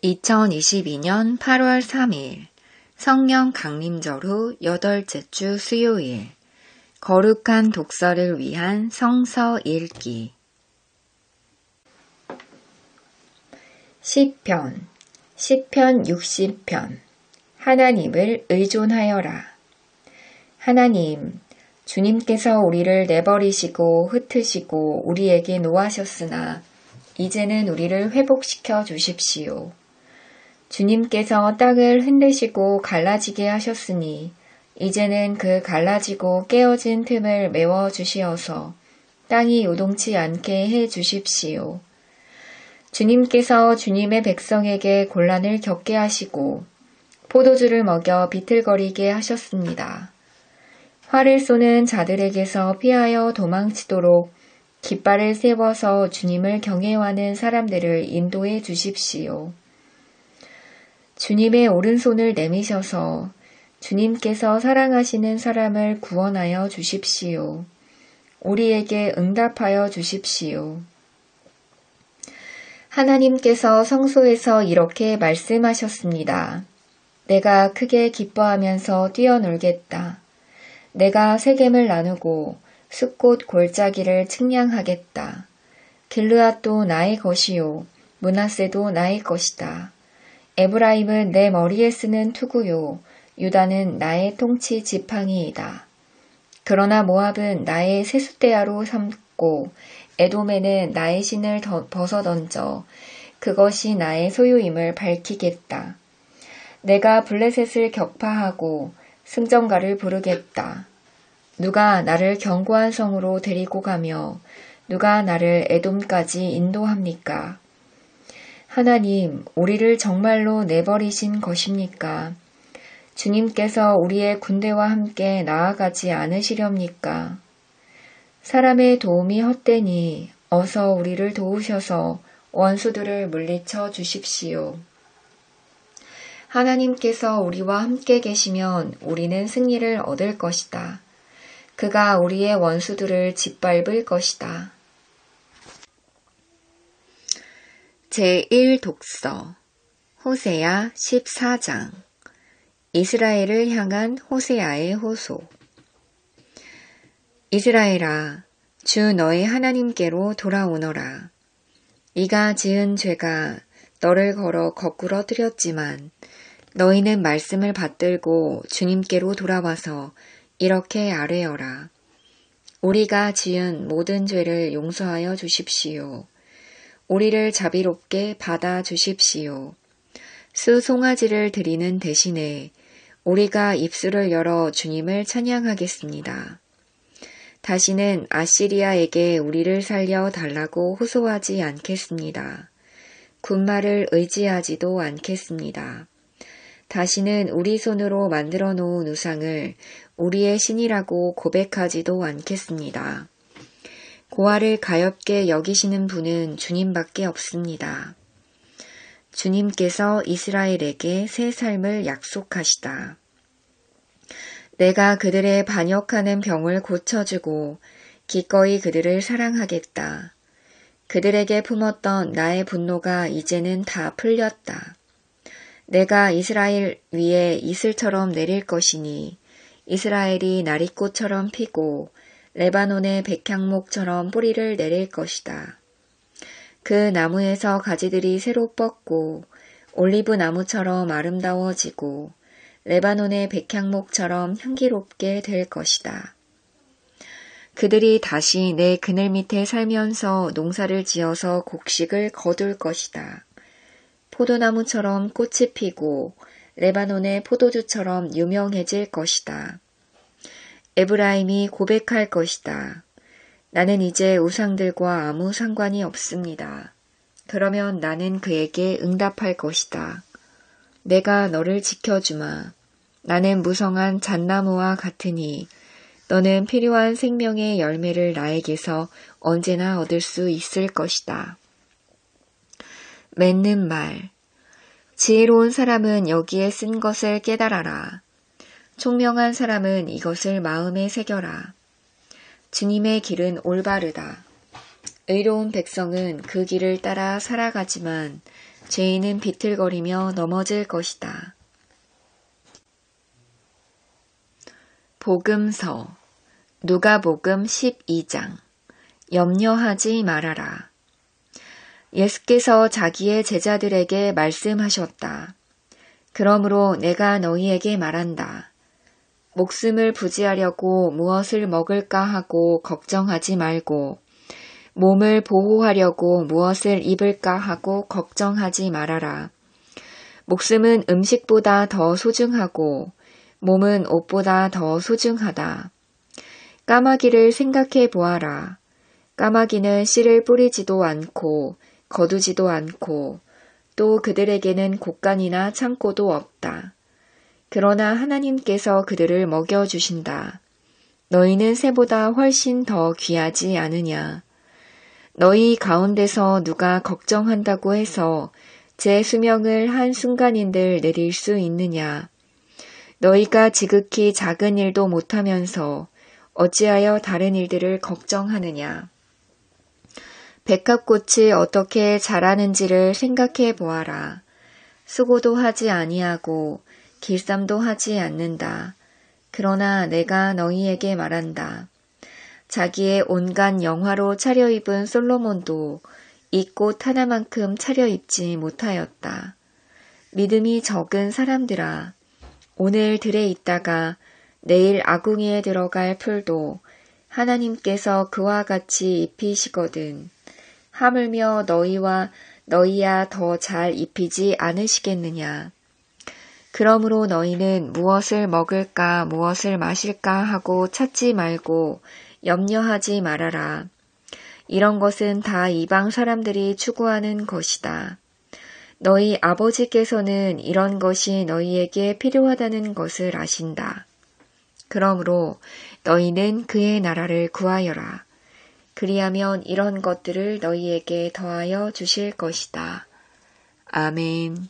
2022년 8월 3일 성령 강림절 후 8째 주 수요일 거룩한 독서를 위한 성서 읽기 시편 60편 하나님을 의존하여라. 하나님, 주님께서 우리를 내버리시고 흩으시고 우리에게 노하셨으나 이제는 우리를 회복시켜 주십시오. 주님께서 땅을 흔드시고 갈라지게 하셨으니 이제는 그 갈라지고 깨어진 틈을 메워주시어서 땅이 요동치 않게 해 주십시오. 주님께서 주님의 백성에게 곤란을 겪게 하시고 포도주를 먹여 비틀거리게 하셨습니다. 활을 쏘는 자들에게서 피하여 도망치도록 깃발을 세워서 주님을 경외하는 사람들을 인도해 주십시오. 주님의 오른손을 내미셔서 주님께서 사랑하시는 사람을 구원하여 주십시오. 우리에게 응답하여 주십시오. 하나님께서 성소에서 이렇게 말씀하셨습니다. 내가 크게 기뻐하면서 뛰어놀겠다. 내가 세겜을 나누고 숲꽃 골짜기를 측량하겠다. 길르앗도 나의 것이요 므낫세도 나의 것이다. 에브라임은 내 머리에 쓰는 투구요 유다는 나의 통치 지팡이이다. 그러나 모압은 나의 세숫대야로 삼고 에돔에는 나의 신을 벗어던져 그것이 나의 소유임을 밝히겠다. 내가 블레셋을 격파하고 승전가를 부르겠다. 누가 나를 견고한 성으로 데리고 가며 누가 나를 에돔까지 인도합니까? 하나님, 우리를 정말로 내버리신 것입니까? 주님께서 우리의 군대와 함께 나아가지 않으시렵니까? 사람의 도움이 헛되니 어서 우리를 도우셔서 원수들을 물리쳐 주십시오. 하나님께서 우리와 함께 계시면 우리는 승리를 얻을 것이다. 그가 우리의 원수들을 짓밟을 것이다. 제1독서 호세아 14장 이스라엘을 향한 호세아의 호소. 이스라엘아, 주 너의 하나님께로 돌아오너라. 네가 지은 죄가 너를 걸어 거꾸로 뜨렸지만 너희는 말씀을 받들고 주님께로 돌아와서 이렇게 아뢰어라. 우리가 지은 모든 죄를 용서하여 주십시오. 우리를 자비롭게 받아 주십시오. 수송아지를 드리는 대신에 우리가 입술을 열어 주님을 찬양하겠습니다. 다시는 아시리아에게 우리를 살려 달라고 호소하지 않겠습니다. 군마를 의지하지도 않겠습니다. 다시는 우리 손으로 만들어 놓은 우상을 우리의 신이라고 고백하지도 않겠습니다. 고아를 가엾게 여기시는 분은 주님밖에 없습니다. 주님께서 이스라엘에게 새 삶을 약속하시다. 내가 그들의 반역하는 병을 고쳐주고 기꺼이 그들을 사랑하겠다. 그들에게 품었던 나의 분노가 이제는 다 풀렸다. 내가 이스라엘 위에 이슬처럼 내릴 것이니 이스라엘이 나리꽃처럼 피고 레바논의 백향목처럼 뿌리를 내릴 것이다. 그 나무에서 가지들이 새로 뻗고 올리브 나무처럼 아름다워지고 레바논의 백향목처럼 향기롭게 될 것이다. 그들이 다시 내 그늘 밑에 살면서 농사를 지어서 곡식을 거둘 것이다. 포도나무처럼 꽃이 피고 레바논의 포도주처럼 유명해질 것이다. 에브라임이 고백할 것이다. 나는 이제 우상들과 아무 상관이 없습니다. 그러면 나는 그에게 응답할 것이다. 내가 너를 지켜주마. 나는 무성한 잣나무와 같으니 너는 필요한 생명의 열매를 나에게서 언제나 얻을 수 있을 것이다. 맺는 말. 지혜로운 사람은 여기에 쓴 것을 깨달아라. 총명한 사람은 이것을 마음에 새겨라. 주님의 길은 올바르다. 의로운 백성은 그 길을 따라 살아가지만 죄인은 비틀거리며 넘어질 것이다. 복음서 누가복음 12장 염려하지 말아라. 예수께서 자기의 제자들에게 말씀하셨다. 그러므로 내가 너희에게 말한다. 목숨을 부지하려고 무엇을 먹을까 하고 걱정하지 말고 몸을 보호하려고 무엇을 입을까 하고 걱정하지 말아라. 목숨은 음식보다 더 소중하고 몸은 옷보다 더 소중하다. 까마귀를 생각해 보아라. 까마귀는 씨를 뿌리지도 않고 거두지도 않고 또 그들에게는 곡간이나 창고도 없다. 그러나 하나님께서 그들을 먹여주신다. 너희는 새보다 훨씬 더 귀하지 않으냐. 너희 가운데서 누가 걱정한다고 해서 제 수명을 한순간인들 내릴 수 있느냐. 너희가 지극히 작은 일도 못하면서 어찌하여 다른 일들을 걱정하느냐. 백합꽃이 어떻게 자라는지를 생각해 보아라. 수고도 하지 아니하고 길쌈도 하지 않는다. 그러나 내가 너희에게 말한다. 자기의 온갖 영화로 차려입은 솔로몬도 이 꽃 하나만큼 차려입지 못하였다. 믿음이 적은 사람들아, 오늘 들에 있다가 내일 아궁이에 들어갈 풀도 하나님께서 그와 같이 입히시거든. 하물며 너희야 더 잘 입히지 않으시겠느냐. 그러므로 너희는 무엇을 먹을까 무엇을 마실까 하고 찾지 말고 염려하지 말아라. 이런 것은 다 이방 사람들이 추구하는 것이다. 너희 아버지께서는 이런 것이 너희에게 필요하다는 것을 아신다. 그러므로 너희는 그의 나라를 구하여라. 그리하면 이런 것들을 너희에게 더하여 주실 것이다. 아멘.